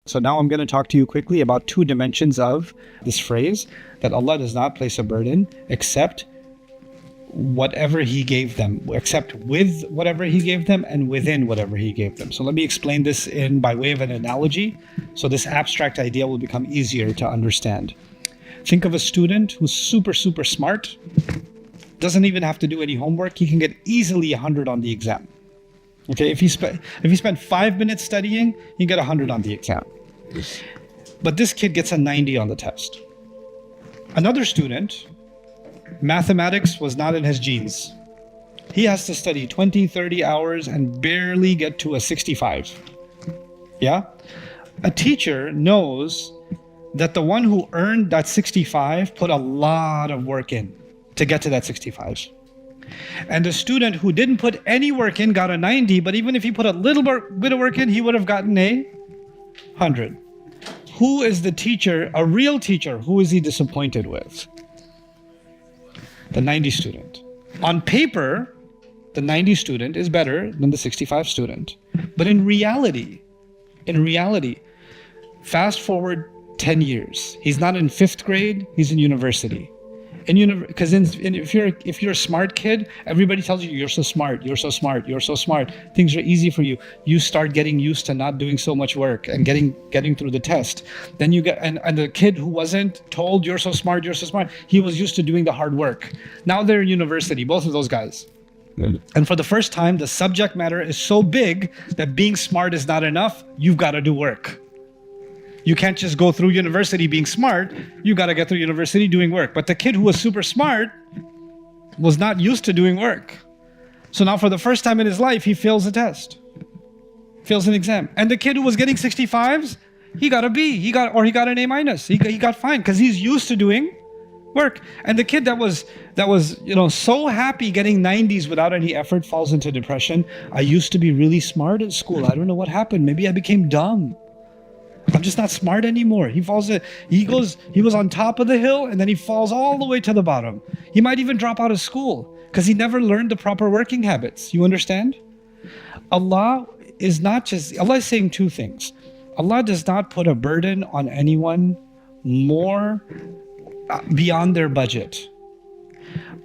So now I'm going to talk to you quickly about two dimensions of this phrase, that Allah does not place a burden except whatever He gave them, except with whatever He gave them and within whatever He gave them. So let me explain this by way of an analogy, so this abstract idea will become easier to understand. Think of a student who's super, super smart, doesn't even have to do any homework. He can get easily 100 on the exam. Okay, if he spent 5 minutes studying, he can get 100 on the exam. But this kid gets a 90 on the test. Another student, mathematics was not in his genes. He has to study 20, 30 hours and barely get to a 65. Yeah? A teacher knows that the one who earned that 65 put a lot of work in to get to that 65. And the student who didn't put any work in got a 90, but even if he put a little bit of work in, he would have gotten a 100. Who is the teacher, a real teacher, who is he disappointed with? The 90 student. On paper, the 90 student is better than the 65 student. But in reality, fast forward 10 years. He's not in 5th grade, he's in university. Because if you're a smart kid, everybody tells you you're so smart, you're so smart, you're so smart. Things are easy for you. You start getting used to not doing so much work and getting through the test. Then you get and the kid who wasn't told you're so smart, he was used to doing the hard work. Now they're in university, both of those guys. And for the first time, the subject matter is so big that being smart is not enough. You've got to do work. You can't just go through university being smart. You got to get through university doing work. But the kid who was super smart was not used to doing work. So now for the first time in his life, he fails a test, fails an exam. And the kid who was getting 65s, he got a B, he got an A minus. He got fine because he's used to doing work. And the kid that was so happy getting 90s without any effort falls into depression. I used to be really smart in school. I don't know what happened. Maybe I became dumb. I'm just not smart anymore. He was on top of the hill and then he falls all the way to the bottom. He might even drop out of school because he never learned the proper working habits. You understand? Allah is saying two things. Allah does not put a burden on anyone more beyond their budget.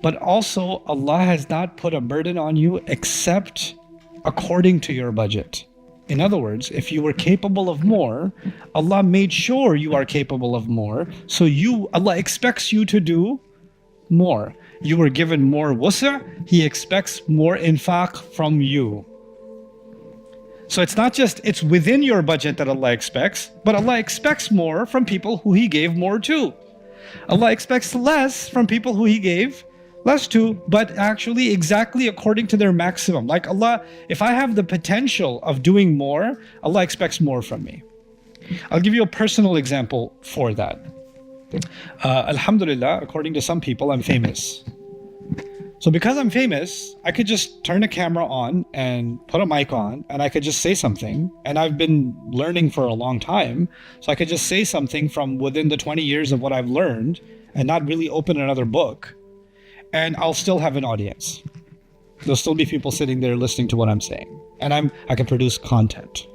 But also Allah has not put a burden on you except according to your budget. In other words, if you were capable of more, Allah made sure you are capable of more. So Allah expects you to do more. You were given more wus'a, He expects more infaq from you. So it's not just, it's within your budget that Allah expects, but Allah expects more from people who He gave more to. Allah expects less from people who He gave less to, but actually exactly according to their maximum. Like Allah, if I have the potential of doing more, Allah expects more from me. I'll give you a personal example for that. Alhamdulillah, according to some people, I'm famous. So because I'm famous, I could just turn a camera on and put a mic on and I could just say something. And I've been learning for a long time. So I could just say something from within the 20 years of what I've learned and not really open another book. And I'll still have an audience. There'll still be people sitting there listening to what I'm saying. And I can produce content.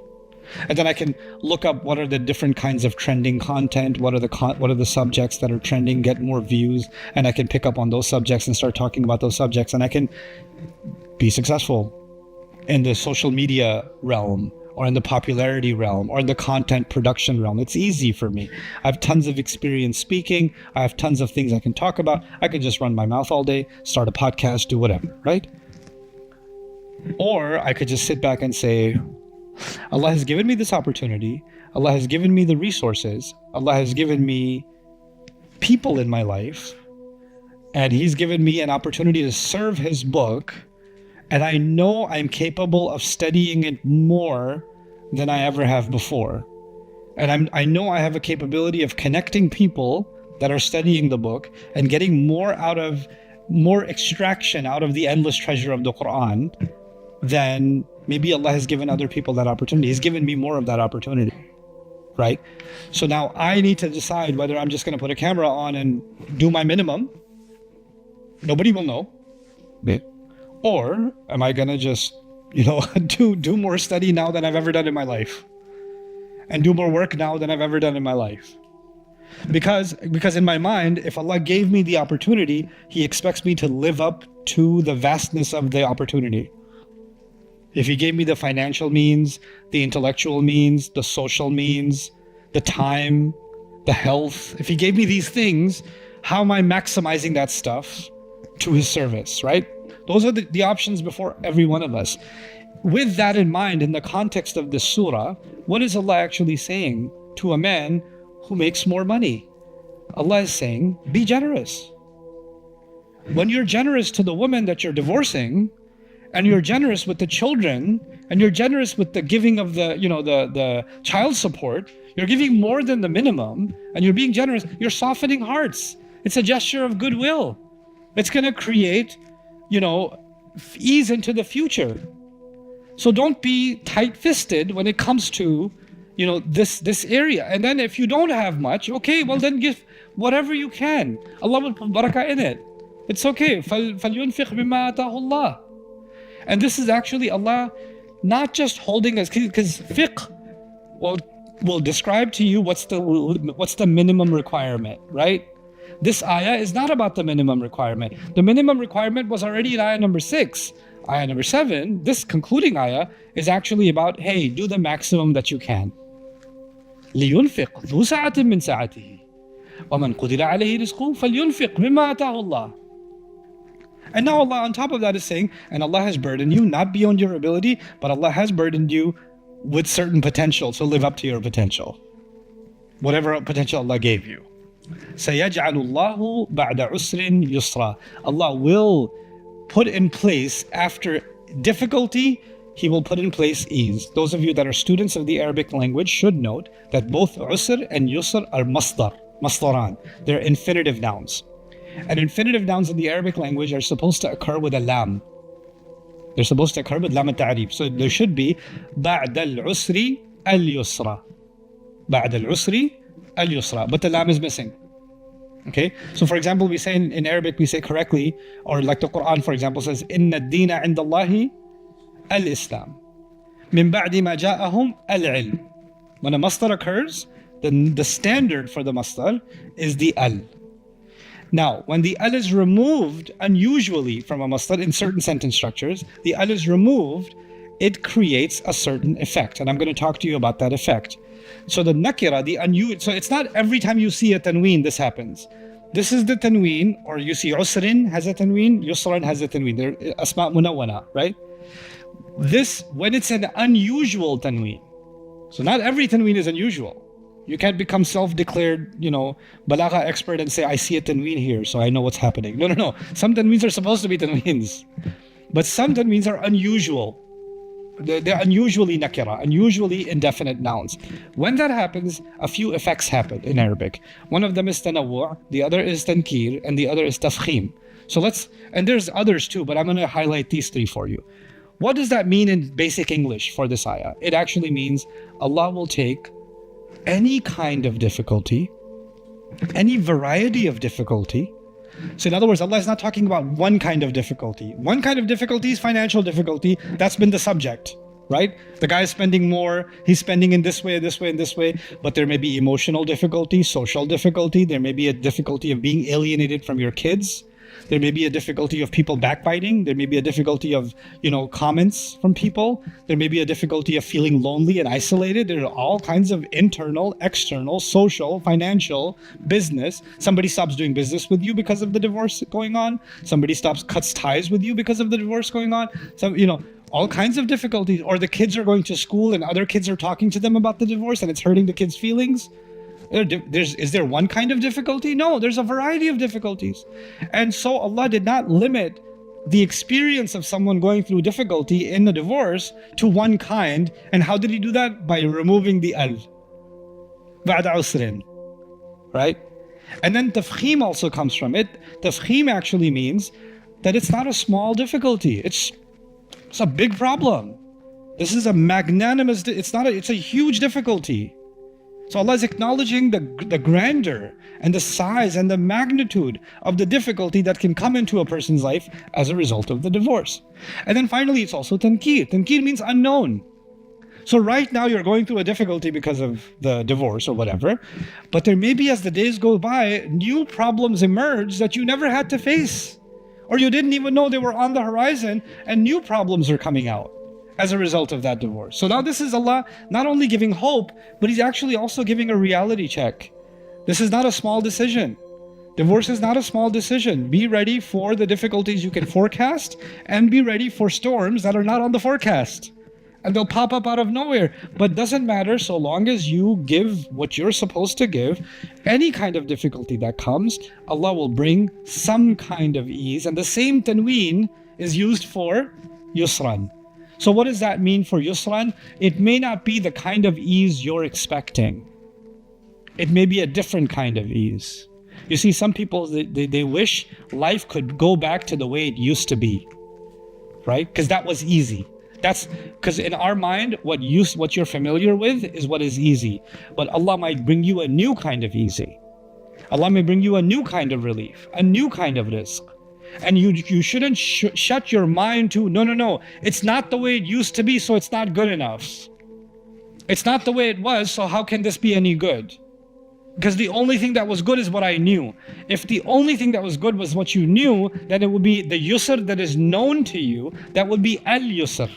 And then I can look up what are the different kinds of trending content, what are the subjects that are trending, get more views, and I can pick up on those subjects and start talking about those subjects, and I can be successful in the social media realm, or in the popularity realm, or in the content production realm. It's easy for me. I have tons of experience speaking. I have tons of things I can talk about. I could just run my mouth all day, start a podcast, do whatever, right? Or I could just sit back and say, Allah has given me this opportunity. Allah has given me the resources. Allah has given me people in my life. And He's given me an opportunity to serve His book. And I know I'm capable of studying it more than I ever have before. And I know I have a capability of connecting people that are studying the book and getting more extraction out of the endless treasure of the Quran than maybe Allah has given other people that opportunity. He's given me more of that opportunity, right? So now I need to decide whether I'm just going to put a camera on and do my minimum. Nobody will know. Yeah. Or am I going to just, do more study now than I've ever done in my life? and do more work now than I've ever done in my life. Because in my mind, if Allah gave me the opportunity, He expects me to live up to the vastness of the opportunity. If He gave me the financial means, the intellectual means, the social means, the time, the health, if He gave me these things, how am I maximizing that stuff to His service, right? Those are the options before every one of us. With that in mind, in the context of this surah, what is Allah actually saying to a man who makes more money? Allah is saying, be generous. When you're generous to the woman that you're divorcing, and you're generous with the children, and you're generous with the giving of the child support, you're giving more than the minimum, and you're being generous, you're softening hearts. It's a gesture of goodwill. It's going to create, ease into the future. So don't be tight-fisted when it comes to, this area. And then if you don't have much, okay, well then give whatever you can. Allah will put barakah in it. It's okay. فَلْيُنْفِقْ مِمَّا آتَاهُ اللَّهُ. And this is actually Allah not just holding us, because fiqh will describe to you what's the minimum requirement, right? This ayah is not about the minimum requirement. The minimum requirement was already in ayah number 6. Ayah number 7, this concluding ayah, is actually about, hey, do the maximum that you can. لِيُنْفِقْ ذُو سَعَةٍ مِّن سَعَتِهِ وَمَنْ قُدِرَ عَلَيْهِ رِزْقُهُ فَلْيُنْفِقْ مِمَّا آتَاهُ اللَّهُ. And now Allah on top of that is saying, and Allah has burdened you, not beyond your ability, but Allah has burdened you with certain potential, so live up to your potential. Whatever potential Allah gave you. سَيَجْعَلُ اللَّهُ بَعْدَ عُسْرٍ يُسْرًا. Allah will put in place, after difficulty, He will put in place ease. Those of you that are students of the Arabic language should note that both usr and yusr are masdaran. They're infinitive nouns. And infinitive nouns in the Arabic language are supposed to occur with a lam. They're supposed to occur with lam al-ta'rib. So there should be بَعْدَ الْعُسْرِ الْيُسْرَ. بَعْدَ الْعُسْرِ الْيُسْرَ. But the lam is missing. Okay, so for example, we say in Arabic, we say correctly, or like the Quran, for example, says, إِنَّ الدِّينَ عِنْدَ اللَّهِ الْإِسْلَامِ مِنْ بَعْدِ مَا جَاءَهُمْ الْعِلْمِ. When a masdar occurs, then the standard for the masdar is the al. Now, when the al is removed unusually from a masdar in certain sentence structures, the al is removed, it creates a certain effect. And I'm going to talk to you about that effect. So the nakira, the unusual, so it's not every time you see a tanween this happens. This is the tanween, or you see usrin has a tanween, yusran has a tanween. They're asma munawwana, right? This, when it's an unusual tanween. So not every tanween is unusual. You can't become self-declared, balagha expert and say, I see a tanween here, so I know what's happening. No. Some tanweens are supposed to be tanweens. But some tanweens are unusual. They're unusually nakira, unusually indefinite nouns. When that happens, a few effects happen in Arabic. One of them is tanawwu', the other is tankir, and the other is tafkhim. So and there's others too, but I'm going to highlight these 3 for you. What does that mean in basic English for this ayah? It actually means Allah will take any kind of difficulty, any variety of difficulty. So in other words, Allah is not talking about one kind of difficulty. One kind of difficulty is financial difficulty. That's been the subject, right? The guy is spending more. He's spending in this way, this way, and this way. But there may be emotional difficulty, social difficulty. There may be a difficulty of being alienated from your kids. There may be a difficulty of people backbiting. There may be a difficulty of, comments from people. There may be a difficulty of feeling lonely and isolated. There are all kinds of internal, external, social, financial, business. Somebody stops doing business with you because of the divorce going on. Somebody cuts ties with you because of the divorce going on. All kinds of difficulties. Or the kids are going to school and other kids are talking to them about the divorce and it's hurting the kids' feelings. Is there one kind of difficulty? No, there's a variety of difficulties. And so Allah did not limit the experience of someone going through difficulty in the divorce to one kind. And how did He do that? By removing the al. Ba'da usrin. Right? And then tafkhim also comes from it. Tafkhim actually means that it's not a small difficulty. It's a big problem. This is a magnanimous, it's a huge difficulty. So Allah is acknowledging the grandeur and the size and the magnitude of the difficulty that can come into a person's life as a result of the divorce. And then finally, it's also tankir. Tankir means unknown. So right now you're going through a difficulty because of the divorce or whatever, but there may be, as the days go by, new problems emerge that you never had to face, or you didn't even know they were on the horizon, and new problems are coming out as a result of that divorce. So now this is Allah not only giving hope, but He's actually also giving a reality check. This is not a small decision. Divorce is not a small decision. Be ready for the difficulties you can forecast, and be ready for storms that are not on the forecast. And they'll pop up out of nowhere. But doesn't matter, so long as you give what you're supposed to give. Any kind of difficulty that comes, Allah will bring some kind of ease. And the same tanween is used for yusran. So what does that mean for yusran? It may not be the kind of ease you're expecting. It may be a different kind of ease. You see, some people, they wish life could go back to the way it used to be, right? Because that was easy. That's because in our mind, what you're familiar with is what is easy. But Allah might bring you a new kind of easy. Allah may bring you a new kind of relief, a new kind of rizq. And you shouldn't shut your mind to, no, it's not the way it used to be, so it's not good enough. It's not the way it was, so how can this be any good? Because the only thing that was good is what I knew. If the only thing that was good was what you knew, then it would be the yusr that is known to you, that would be al-yusr.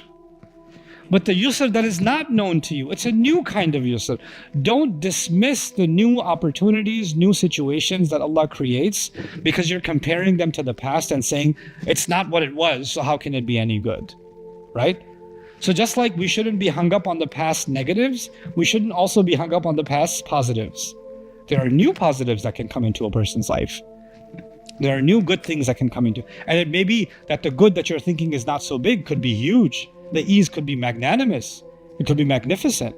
But the yusr that is not known to you, it's a new kind of yusr. Don't dismiss the new opportunities, new situations that Allah creates because you're comparing them to the past and saying, it's not what it was, so how can it be any good? Right? So just like we shouldn't be hung up on the past negatives, we shouldn't also be hung up on the past positives. There are new positives that can come into a person's life. There are new good things that can come into. And it may be that the good that you're thinking is not so big could be huge. The ease could be magnanimous. It could be magnificent,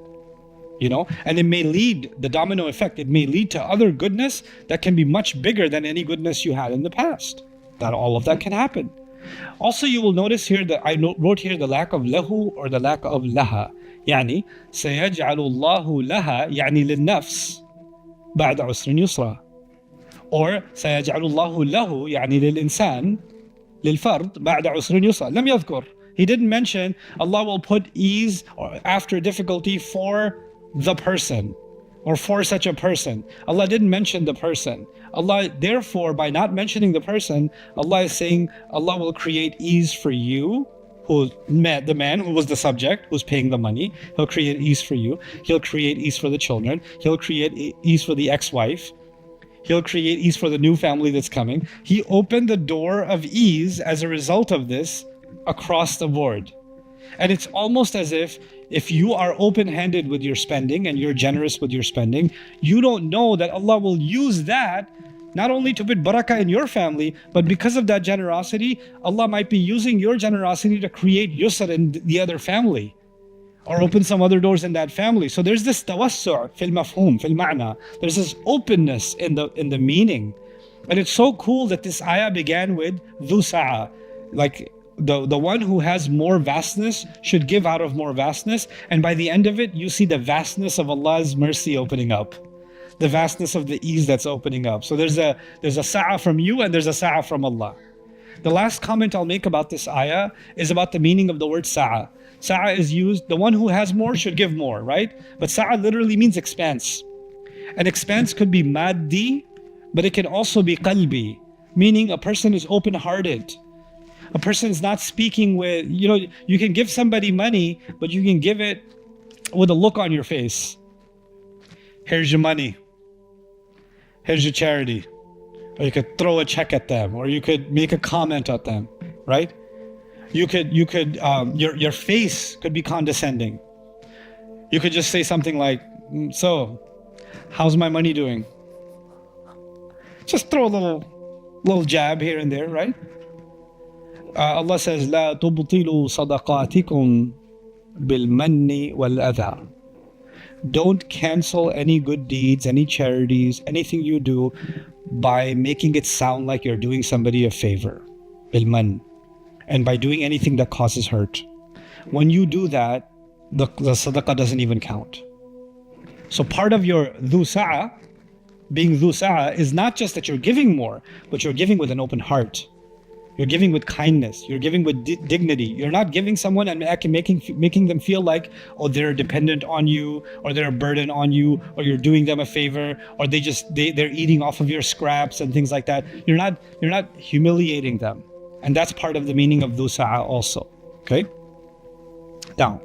and it may lead, the domino effect, it may lead to other goodness that can be much bigger than any goodness you had in the past. That all of that can happen. Also, you will notice here that I wrote here the lack of lahu or the lack of laha. يعني سيجعل الله لها يعني للنفس بعد عسر يسرا. Or سيجعل الله له يعني للإنسان للفرد بعد عسر يسرا. لم يذكر. He didn't mention Allah will put ease or after difficulty for the person or for such a person. Allah didn't mention the person. Allah, therefore, by not mentioning the person, Allah is saying Allah will create ease for you, the man who was the subject, who's paying the money. He'll create ease for you. He'll create ease for the children. He'll create ease for the ex-wife. He'll create ease for the new family that's coming. He opened the door of ease as a result of this across the board. And it's almost as if you are open-handed with your spending and you're generous with your spending, you don't know that Allah will use that not only to put barakah in your family, but because of that generosity, Allah might be using your generosity to create yusr in the other family or open some other doors in that family. So there's this tawassu' fil mafhum, fil ma'na. There's this openness in the meaning. And it's so cool that this ayah began with dhu sa'a, like the one who has more vastness should give out of more vastness, and by the end of it you see the vastness of Allah's mercy opening up, the vastness of the ease that's opening up. So there's a sa'a from you and there's a sa'a from Allah. The last comment I'll make about this ayah is about the meaning of the word sa'a. Sa'a is used, the one who has more should give more, right? But sa'a literally means expanse. An expanse could be maddi, but it can also be qalbi, meaning a person is open-hearted. A person is not speaking with, you can give somebody money, but you can give it with a look on your face. Here's your money. Here's your charity. Or you could throw a check at them, or you could make a comment at them, right? You could, your face could be condescending. You could just say something like, so, how's my money doing? Just throw a little jab here and there, right? Allah says, لا تبطلوا صدقاتكم بالمن والأذى. Don't cancel any good deeds, any charities, anything you do by making it sound like you're doing somebody a favor. Bilman. And by doing anything that causes hurt. When you do that, the sadaqah doesn't even count. So part of your dhu sa'a, being dhu sa'a, is not just that you're giving more, but you're giving with an open heart. You're giving with kindness. You're giving with dignity. You're not giving someone and making them feel like, oh, they're dependent on you, or they're a burden on you, or you're doing them a favor, or they're eating off of your scraps and things like that. You're not humiliating them, and that's part of the meaning of dhu sa'a also. Okay. Now,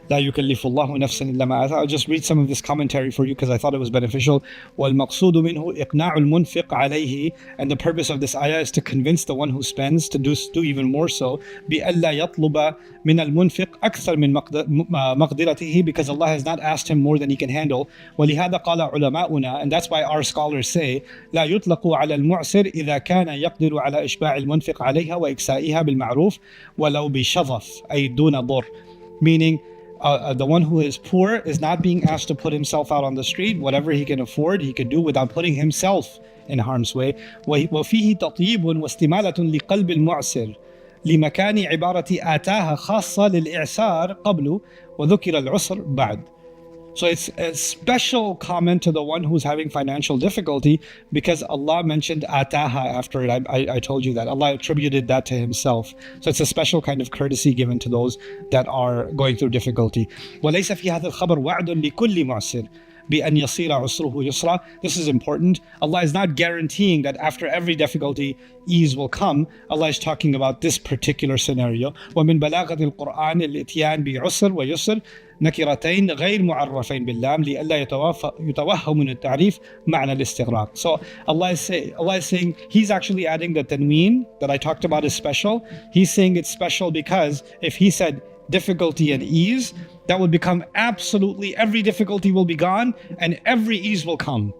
لا يكلف الله نفسا إلا ما آتاها. I'll just read some of this commentary for you because I thought it was beneficial. والمقصود منه إقناع المنفق عليه, and the purpose of this ayah is to convince the one who spends to do even more so, بألا يطلب من المنفق أكثر من مقدرته, because Allah has not asked him more than he can handle. ولهذا قال علماؤنا, and that's why our scholars say لا يطلق على المعسر إذا كان يقدر على إشباع المنفق عليها وإكسائها بالمعروف ولو بشظف أي دون ضر, meaning the one who is poor is not being asked to put himself out on the street. Whatever he can afford, he can do without putting himself in harm's way. وفيه تطيب واستمالة لقلب المعسر لمكان عبارة آتاها خاصة للإعسار قبل وذكر العسر بعد. So it's a special comment to the one who's having financial difficulty, because Allah mentioned ataha after it. I told you that Allah attributed that to himself. So it's a special kind of courtesy given to those that are going through difficulty. وَلَيْسَ فِي هَذَا الْخَبَرْ وَعْدٌ لِكُلِّ مُعْسِرٍ بأن يصير عسره يسرا. This is important. Allah is not guaranteeing that after every difficulty, ease will come. Allah is talking about this particular scenario. ومن بلاغة القرآن الإتيان بعسر ويسر نكرتين غير معرفين باللام لئلا يتوهم من التعريف معنى الاستغراق. So Allah is saying He's actually adding the tanween that I talked about is special. He's saying it's special because if He said difficulty and ease, that would become absolutely every difficulty will be gone and every ease will come.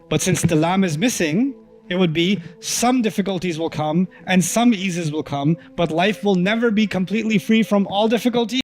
But since the lam is missing, it would be some difficulties will come and some eases will come, but life will never be completely free from all difficulties.